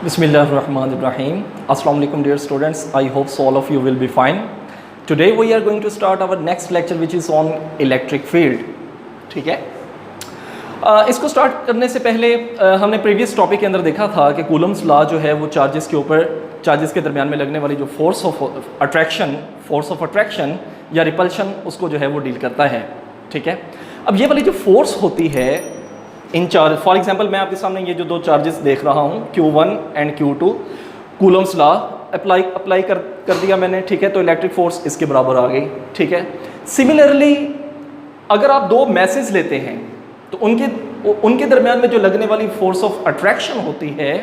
Bismillahirrahmanirrahim. Assalamu alaikum dear students. I hope so all of you will be fine. Today we are going to start our next lecture which is on electric field. ठीक है, इसको start करने से पहले हमने previous topic के अंदर देखा था कि कूलम्स लॉ जो है वो चार्जेस के दरमियान में लगने वाली जो फोर्स ऑफ अट्रैक्शन या रिपल्शन उसको जो है वो डील करता है। ठीक है, अब ये वाली जो फोर्स होती है इन चार्ज, फॉर एग्जांपल मैं आपके सामने ये जो दो चार्जेस देख रहा हूँ Q1 and Q2, Coulomb's law apply कर दिया मैंने। ठीक है, तो इलेक्ट्रिक फोर्स इसके बराबर आ गई। ठीक है, सिमिलरली अगर आप दो मैसेज लेते हैं तो उनके दरमियान में जो लगने वाली फोर्स ऑफ अट्रैक्शन होती है,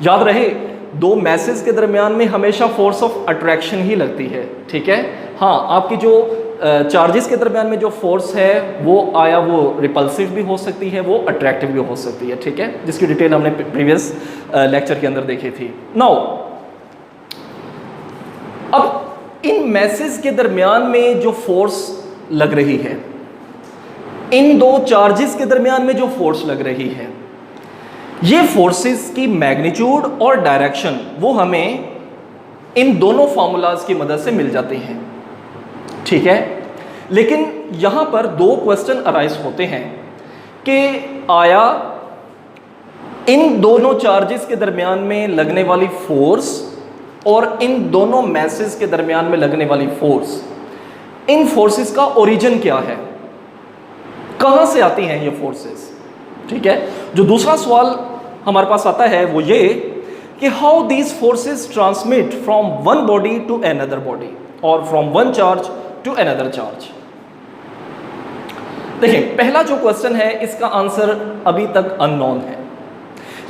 याद रहे दो मैसेज के दरमियान में हमेशा फोर्स ऑफ अट्रैक्शन ही लगती है। ठीक है, हाँ, आपकी जो चार्जेस के दरमियान में जो फोर्स है वो रिपल्सिव भी हो सकती है, वो अट्रैक्टिव भी हो सकती है। ठीक है, जिसकी डिटेल हमने प्रीवियस लेक्चर के अंदर देखी थी। नाउ अब इन मैसेज के दरमियान में जो फोर्स लग रही है, इन दो चार्जेस के दरमियान में जो फोर्स लग रही है, ये फोर्सेस की मैग्नीट्यूड और डायरेक्शन वो हमें इन दोनों फार्मूलाज की मदद से मिल जाते हैं। ठीक है, लेकिन यहां पर दो क्वेश्चन अराइज होते हैं कि आया इन दोनों चार्जेस के दरमियान में लगने वाली फोर्स और इन दोनों मैसेज के दरमियान में लगने वाली फोर्स, इन फोर्सेस का ओरिजिन क्या है, कहां से आती हैं ये फोर्सेस। ठीक है, जो दूसरा सवाल हमारे पास आता है वो ये कि how these forces transmit from one body to another body और from one charge to another charge. देखिए, पहला जो क्वेश्चन है इसका आंसर अभी तक अननोन है,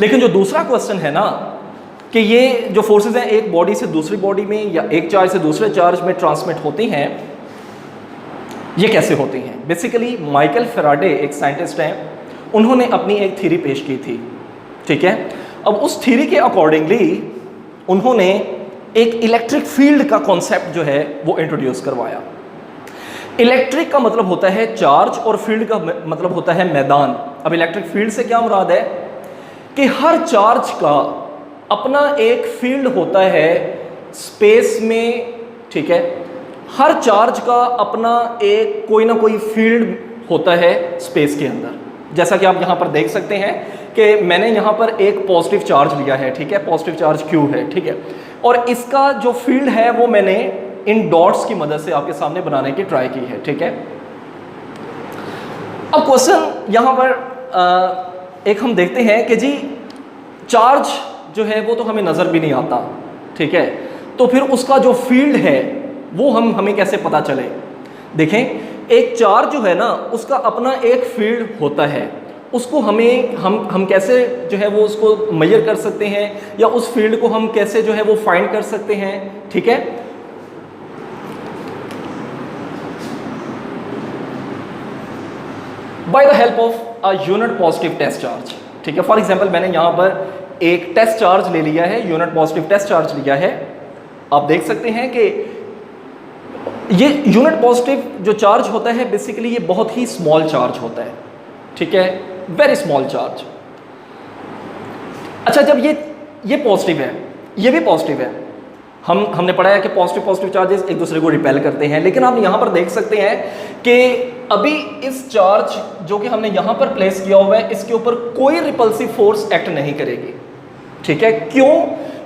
लेकिन जो दूसरा क्वेश्चन है ना कि ये जो फोर्सेस हैं एक बॉडी से दूसरी बॉडी में या एक चार्ज से दूसरे चार्ज में ट्रांसमिट होती हैं, ये कैसे होती हैं। बेसिकली माइकल फैराडे एक साइंटिस्ट हैं, उन्होंने अपनी एक थ्योरी पेश की थी। ठीक है, अब उस थ्योरी के अकॉर्डिंगली उन्होंने एक इलेक्ट्रिक फील्ड का कॉन्सेप्ट जो है वो इंट्रोड्यूस करवाया। इलेक्ट्रिक का मतलब होता है चार्ज और फील्ड का मतलब होता है मैदान। अब इलेक्ट्रिक फील्ड से क्या मुराद है कि हर चार्ज का अपना एक फील्ड होता है स्पेस में। ठीक है, हर चार्ज का अपना एक कोई ना कोई फील्ड होता है स्पेस के अंदर। जैसा कि आप यहाँ पर देख सकते हैं कि मैंने यहाँ पर एक पॉजिटिव चार्ज लिया है। ठीक है, पॉजिटिव चार्ज Q है। ठीक है, और इसका जो फील्ड है वो मैंने इन डॉट्स की मदद से आपके सामने बनाने की ट्राई की है। ठीक है, अब क्वेश्चन यहाँ पर एक हम देखते हैं कि जी चार्ज जो है वो तो हमें नज़र भी नहीं आता। ठीक है, तो फिर उसका जो फील्ड है वो हमें कैसे पता चले। देखें, एक चार्ज जो है ना उसका अपना एक फील्ड होता है, उसको हम कैसे जो है वो उसको मेजर कर सकते हैं या उस फील्ड को हम कैसे जो है वो फाइंड कर सकते हैं। ठीक है, by the help of a unit positive test charge. ठीक है, फॉर एग्जांपल मैंने यहाँ पर एक टेस्ट चार्ज ले लिया है, यूनिट पॉजिटिव टेस्ट चार्ज लिया है। आप देख सकते हैं कि ये यूनिट पॉजिटिव जो चार्ज होता है बेसिकली ये बहुत ही स्मॉल चार्ज होता है। ठीक है, वेरी स्मॉल चार्ज। अच्छा, जब ये पॉजिटिव है, ये भी पॉजिटिव है, हमने पढ़ा है कि पॉजिटिव चार्जेस एक दूसरे को रिपेल करते हैं, लेकिन आप यहां पर देख सकते हैं कि अभी इस चार्ज जो कि हमने यहां पर प्लेस किया हुआ है इसके ऊपर कोई रिपल्सिव फोर्स एक्ट नहीं करेगी। ठीक है, क्यों?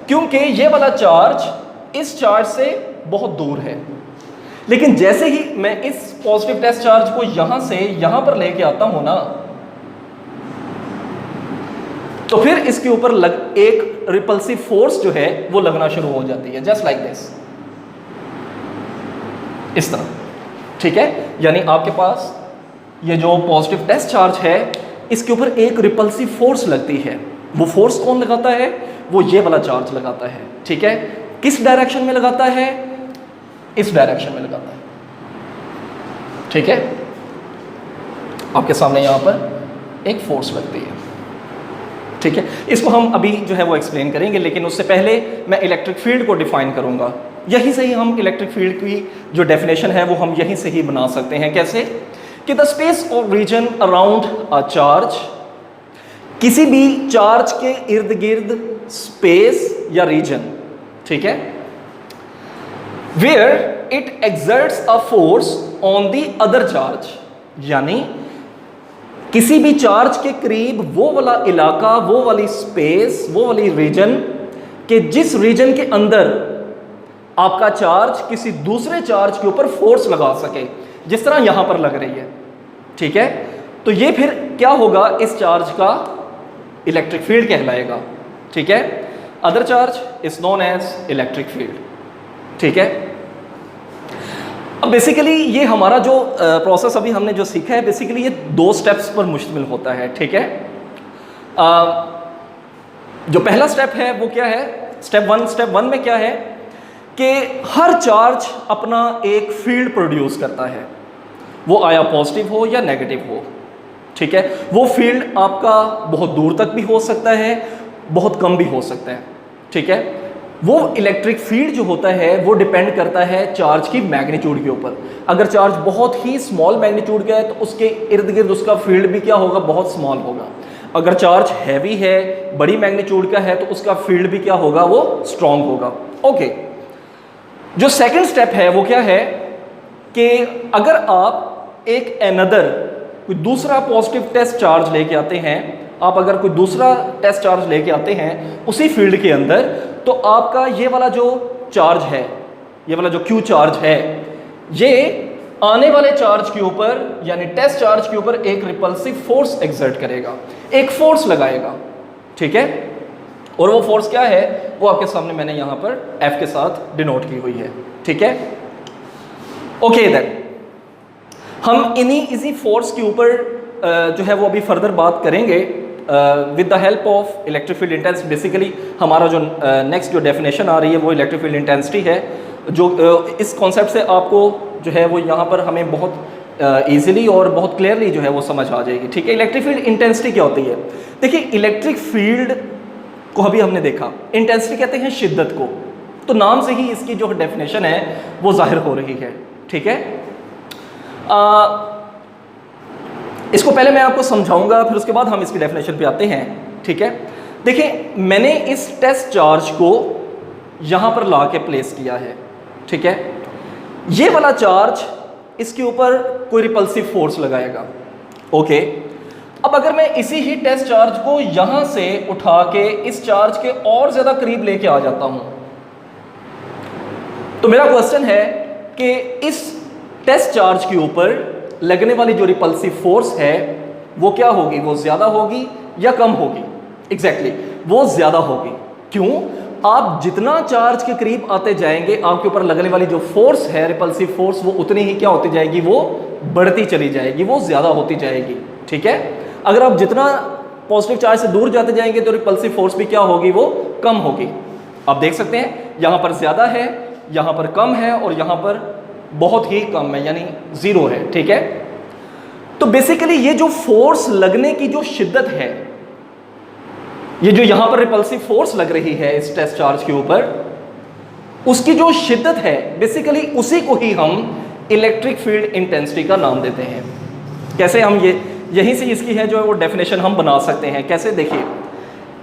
क्योंकि ये वाला चार्ज इस चार्ज से बहुत दूर है। लेकिन जैसे ही मैं इस पॉजिटिव टेस्ट चार्ज को यहां से यहां पर लेके आता हूं ना, तो फिर इसके ऊपर एक रिपल्सिव फोर्स जो है वो लगना शुरू हो जाती है, जस्ट लाइक दिस, इस तरह। ठीक है, यानी आपके पास ये जो पॉजिटिव टेस्ट चार्ज है इसके ऊपर एक रिपल्सिव फोर्स लगती है। वो फोर्स कौन लगाता है? वो ये वाला चार्ज लगाता है। ठीक है, किस डायरेक्शन में लगाता है? इस डायरेक्शन में लगाता है। ठीक है, आपके सामने यहां पर एक फोर्स लगती है। ठीक है, इसको हम अभी जो है वो एक्सप्लेन करेंगे, लेकिन उससे पहले मैं इलेक्ट्रिक फील्ड को डिफाइन करूंगा। यहीं से ही हम इलेक्ट्रिक फील्ड की जो डेफिनेशन है वो हम यहीं से ही बना सकते हैं। कैसे? कि द स्पेस और रीजन अराउंड अ चार्ज, किसी भी चार्ज के इर्द गिर्द स्पेस या रीजन, ठीक है, where it exerts a force on the other charge, यानी किसी भी चार्ज के करीब वो वाला इलाका, वो वाली स्पेस, वो वाली रीजन कि जिस रीजन के अंदर आपका चार्ज किसी दूसरे चार्ज के ऊपर फोर्स लगा सके, जिस तरह यहां पर लग रही है, ठीक है। तो ये फिर क्या होगा, इस चार्ज का इलेक्ट्रिक फील्ड कहलाएगा, ठीक है। Other charge is known as electric field, ठीक है। अब बेसिकली ये हमारा जो प्रोसेस अभी हमने जो सीखा है, बेसिकली ये 2 स्टेप्स पर मुश्तमिल होता है, ठीक है। जो पहला स्टेप है वो क्या है, स्टेप वन में क्या है कि हर चार्ज अपना एक फील्ड प्रोड्यूस करता है, वो आया पॉजिटिव हो या नेगेटिव हो, ठीक है। वो फील्ड आपका बहुत दूर तक भी हो सकता है, बहुत कम भी हो सकता है, ठीक है। वो इलेक्ट्रिक फील्ड जो होता है वो डिपेंड करता है चार्ज की मैग्नीट्यूड के ऊपर। अगर चार्ज बहुत ही स्मॉल मैग्नीट्यूड का है तो उसके इर्द गिर्द उसका फील्ड भी क्या होगा, बहुत स्मॉल होगा। अगर चार्ज हैवी है, बड़ी मैग्नीट्यूड का है, तो उसका फील्ड भी क्या होगा, वो स्ट्रॉन्ग होगा। ओके, जो सेकंड स्टेप है वो क्या है कि अगर आप एक अनदर कोई दूसरा पॉजिटिव टेस्ट चार्ज लेके आते हैं, आप अगर कोई दूसरा टेस्ट चार्ज लेके आते हैं उसी फील्ड के अंदर, तो आपका ये वाला जो चार्ज है, ये वाला जो क्यू चार्ज है, ये आने वाले चार्ज के ऊपर यानी टेस्ट चार्ज के ऊपर एक रिपल्सिव फोर्स एक्सर्ट करेगा, एक फोर्स लगाएगा, ठीक है। और वो फोर्स क्या है वो आपके सामने मैंने यहां पर F के साथ डिनोट की हुई है, ठीक है। ओके देन हम इसी फोर्स के ऊपर जो है वो अभी फर्दर बात करेंगे with the help of electric field intensity. Basically हमारा जो नेक्स्ट जो डेफिनेशन आ रही है वो इलेक्ट्रिक फील्ड इंटेंसिटी है, जो इस कॉन्सेप्ट से आपको जो है वो यहाँ पर हमें बहुत ईजिली और बहुत क्लियरली जो है वो समझ आ जाएगी, ठीक है। इलेक्ट्रिक फील्ड इंटेंसिटी क्या होती है, देखिए इलेक्ट्रिक फील्ड को अभी हमने देखा, इंटेंसिटी कहते हैं शिद्दत को, तो नाम से ही इसकी जो डेफिनेशन है वो जाहिर हो रही है, ठीक है। इसको पहले मैं आपको समझाऊंगा, फिर उसके बाद हम इसकी डेफिनेशन पे आते हैं, ठीक है। देखिए मैंने इस टेस्ट चार्ज को यहां पर ला के प्लेस किया है, ठीक है। ये वाला चार्ज इसके ऊपर कोई रिपल्सिव फोर्स लगाएगा, ओके। अब अगर मैं इसी ही टेस्ट चार्ज को यहां से उठा के इस चार्ज के और ज्यादा करीब लेके आ जाता हूं, तो मेरा क्वेश्चन है कि इस टेस्ट चार्ज के ऊपर लगने वाली जो रिपल्सिव फोर्स है वो क्या होगी, वो ज्यादा होगी या कम होगी? एग्जैक्टली वो ज्यादा होगी। क्यों? आप जितना चार्ज के करीब आते जाएंगे आपके ऊपर लगने वाली जो फोर्स है रिपल्सिव फोर्स, वो उतनी ही क्या होती जाएगी, वो बढ़ती चली जाएगी, वो ज्यादा होती जाएगी, ठीक है। अगर आप जितना पॉजिटिव चार्ज से दूर जाते जाएंगे तो रिपल्सिव फोर्स भी क्या होगी, वो कम होगी। आप देख सकते हैं यहां पर ज्यादा है, यहां पर कम है और यहां पर बहुत ही कम है, यानी 0 है, ठीक है। तो बेसिकली ये जो फोर्स लगने की जो शिद्दत है, ये जो यहां पर रिपल्सिव फोर्स लग रही है इस टेस्ट चार्ज के ऊपर, उसकी जो शिद्दत है बेसिकली उसी को ही हम इलेक्ट्रिक फील्ड इंटेंसिटी का नाम देते हैं। कैसे हम यहीं से इसकी है जो वो डेफिनेशन हम बना सकते हैं। कैसे? देखिए,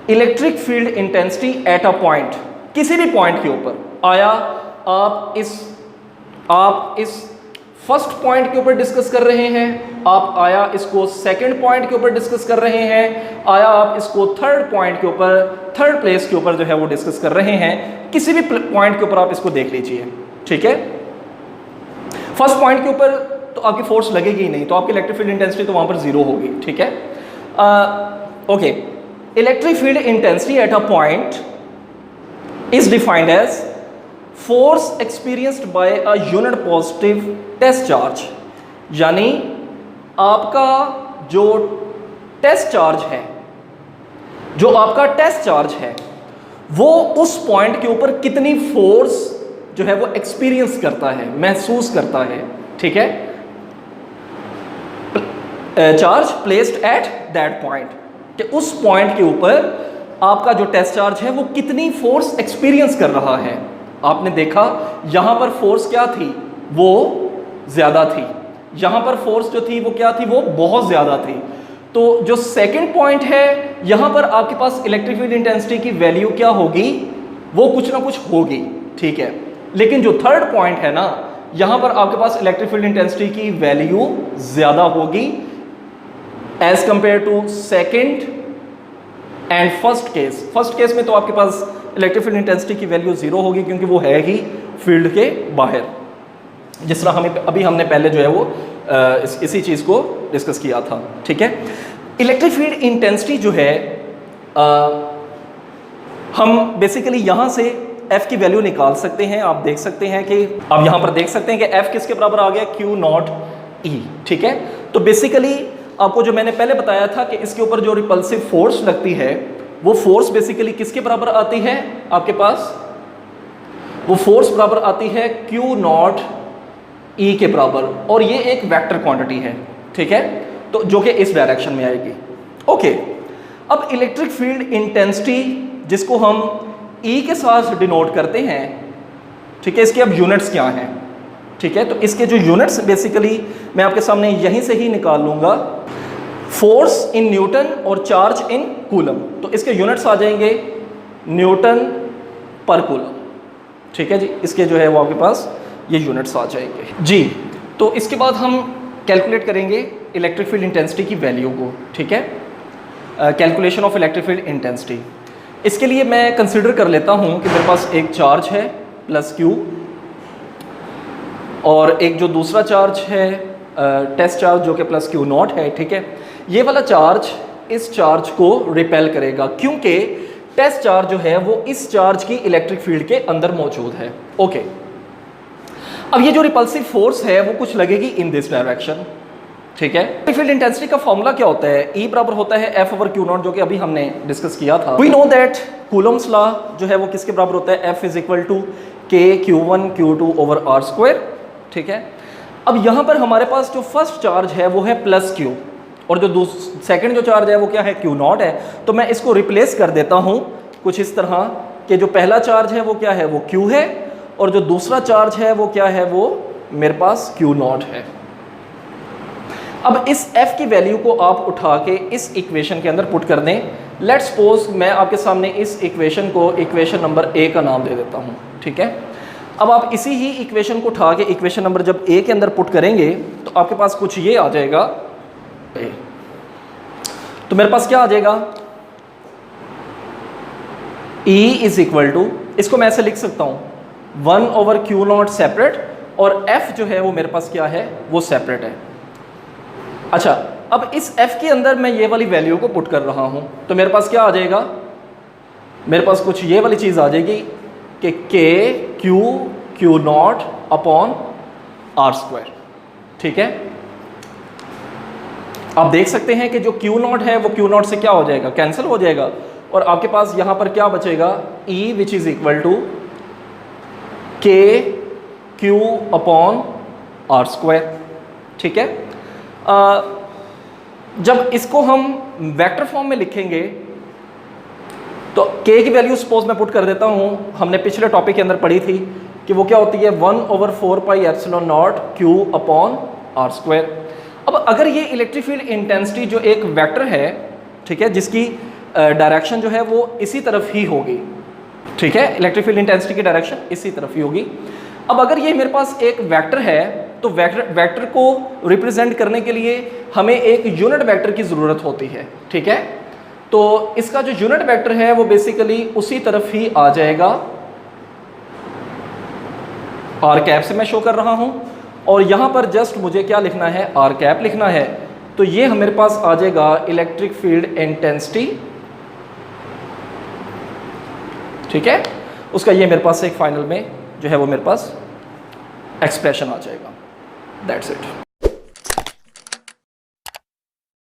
electric field intensity at a point, किसी भी पॉइंट के ऊपर आया, आप इस फर्स्ट पॉइंट के ऊपर डिस्कस कर रहे हैं, आप आया इसको सेकंड पॉइंट के ऊपर डिस्कस कर रहे हैं, आया आप इसको थर्ड पॉइंट के ऊपर, थर्ड प्लेस के ऊपर जो है वो डिस्कस कर रहे हैं, किसी भी पॉइंट के ऊपर आप इसको देख लीजिए, ठीक है। फर्स्ट पॉइंट के ऊपर तो आपकी फोर्स लगेगी ही नहीं, तो आपकी इलेक्ट्रिक फील्ड इंटेंसिटी तो वहां पर 0 होगी, ठीक है। Okay, electric field intensity at a point is defined as force experienced by a unit positive test charge, यानी आपका जो टेस्ट चार्ज है, जो आपका टेस्ट चार्ज है वो उस पॉइंट के ऊपर कितनी फोर्स जो है वो एक्सपीरियंस करता है, महसूस करता है, ठीक है। Charge placed at that point, कि उस पॉइंट के ऊपर आपका जो टेस्ट चार्ज है वो कितनी फोर्स एक्सपीरियंस कर रहा है। आपने देखा यहां पर फोर्स क्या थी, वो ज्यादा थी, यहां पर फोर्स जो थी वो क्या थी, वो बहुत ज्यादा थी। तो जो सेकंड पॉइंट है यहां पर आपके पास इलेक्ट्रिक फील्ड इंटेंसिटी की वैल्यू क्या होगी, वो कुछ ना कुछ होगी, ठीक है। लेकिन जो थर्ड पॉइंट है ना, यहां पर आपके पास इलेक्ट्रिक फील्ड इंटेंसिटी की वैल्यू ज्यादा होगी as compare to second and first case. First case में तो आपके पास इलेक्ट्रिक फील्ड इंटेंसिटी की वैल्यू जीरो होगी क्योंकि वो है ही फील्ड के बाहर, जिस तरह हमने पहले जो है वो इसी चीज को डिस्कस किया था, ठीक है। इलेक्ट्रिक फील्ड इंटेंसिटी जो है हम बेसिकली यहां से F की वैल्यू निकाल सकते हैं। आप देख सकते हैं कि आप यहां पर देख सकते हैं कि F किसके बराबर आ गया, Q नॉट E, ठीक है। तो बेसिकली आपको जो मैंने पहले बताया था कि इसके ऊपर जो रिपल्सिव फोर्स लगती है वो फोर्स बेसिकली किसके बराबर आती है, आपके पास वो फोर्स बराबर आती है Q नॉट E के बराबर, और ये एक वेक्टर क्वांटिटी है, ठीक है, तो जो कि इस डायरेक्शन में आएगी। ओके, अब इलेक्ट्रिक फील्ड इंटेंसिटी जिसको हम E के साथ डिनोट करते हैं, ठीक है, इसके अब यूनिट्स क्या हैं, ठीक है। तो इसके जो यूनिट्स बेसिकली मैं आपके सामने यहीं से ही निकाल लूंगा, फोर्स इन न्यूटन और चार्ज इन कूलम। तो इसके यूनिट्स आ जाएंगे न्यूटन पर कूलम, ठीक है जी। इसके जो है वो आपके पास ये यूनिट्स आ जाएंगे जी। तो इसके बाद हम कैलकुलेट करेंगे इलेक्ट्रिक फील्ड इंटेंसिटी की वैल्यू को, ठीक है, calculation of electric field intensity. इसके लिए मैं कंसिडर कर लेता हूं कि मेरे पास एक चार्ज है प्लस Q, और एक जो दूसरा चार्ज है टेस्ट चार्ज जो कि प्लस Q नॉट है, ठीक है। ये वाला चार्ज इस चार्ज को रिपेल करेगा क्योंकि टेस्ट चार्ज जो है वो इस चार्ज की इलेक्ट्रिक फील्ड के अंदर मौजूद है। ओके, अब ये जो रिपल्सिव फोर्स है वो कुछ लगेगी इन दिस डायरेक्शन, ठीक है। इलेक्ट्रिक फील्ड इंटेंसिटी का फॉर्मूला क्या होता है, E बराबर होता है F ओवर Q नॉट, जो कि अभी हमने डिस्कस किया था। We know that Coulomb's law जो है वो किसके बराबर होता है, F is equal to K Q1 Q2 over R square, ठीक है। अब यहाँ पर हमारे पास जो फर्स्ट चार्ज है वो है प्लस Q, और जो सेकंड जो चार्ज है वो क्या है, Q नॉट है। तो मैं इसको रिप्लेस कर देता हूँ कुछ इस तरह कि जो पहला चार्ज है वो क्या है, वो Q है, और जो दूसरा चार्ज है वो क्या है, वो मेरे पास Q नॉट है। अब इस F की वैल्यू को आप उठा के इस इक्वेशन के अंदर पुट कर दें। लेट्स सपोज मैं आपके सामने इस इक्वेशन को इक्वेशन नंबर A का नाम दे देता हूँ, ठीक है। अब आप इसी ही इक्वेशन को उठा के इक्वेशन नंबर जब A के अंदर पुट करेंगे तो आपके पास कुछ ये आ जाएगा A। तो मेरे पास क्या आ जाएगा, E इज इक्वल टू, इसको मैं ऐसे लिख सकता हूँ 1 ओवर Q नॉट सेपरेट, और F जो है वो मेरे पास क्या है, वो सेपरेट है। अच्छा, अब इस F के अंदर मैं ये वाली वैल्यू को पुट कर रहा हूं, तो मेरे पास क्या आ जाएगा, मेरे पास कुछ ये वाली चीज़ आ जाएगी कि K Q not upon R square, ठीक है। आप देख सकते हैं कि जो Q नॉट है वो Q नॉट से क्या हो जाएगा, कैंसिल हो जाएगा, और आपके पास यहाँ पर क्या बचेगा, E which is equal to K Q upon R square, ठीक है। जब इसको हम वेक्टर फॉर्म में लिखेंगे तो K की वैल्यू सपोज मैं पुट कर देता हूं, हमने पिछले टॉपिक के अंदर पढ़ी थी कि वो क्या होती है 1 over 4 pi epsilon not Q upon R square. अब अगर ये इलेक्ट्रिक फील्ड इंटेंसिटी जो एक वेक्टर है, ठीक है, जिसकी डायरेक्शन जो है वो इसी तरफ ही होगी, ठीक है, इलेक्ट्रिक फील्ड इंटेंसिटी की डायरेक्शन इसी तरफ ही होगी। अब अगर ये मेरे पास एक वेक्टर है तो वेक्टर को रिप्रेजेंट करने के लिए हमें एक यूनिट वेक्टर की ज़रूरत होती है, ठीक है। तो इसका जो यूनिट वेक्टर है वो बेसिकली उसी तरफ ही आ जाएगा, आर कैप से मैं शो कर रहा हूं, और यहां पर जस्ट मुझे क्या लिखना है, आर कैप लिखना है। तो ये मेरे पास आ जाएगा इलेक्ट्रिक फील्ड इंटेंसिटी, ठीक है। उसका ये मेरे पास एक फाइनल में जो है वो मेरे पास एक्सप्रेशन आ जाएगा। That's it.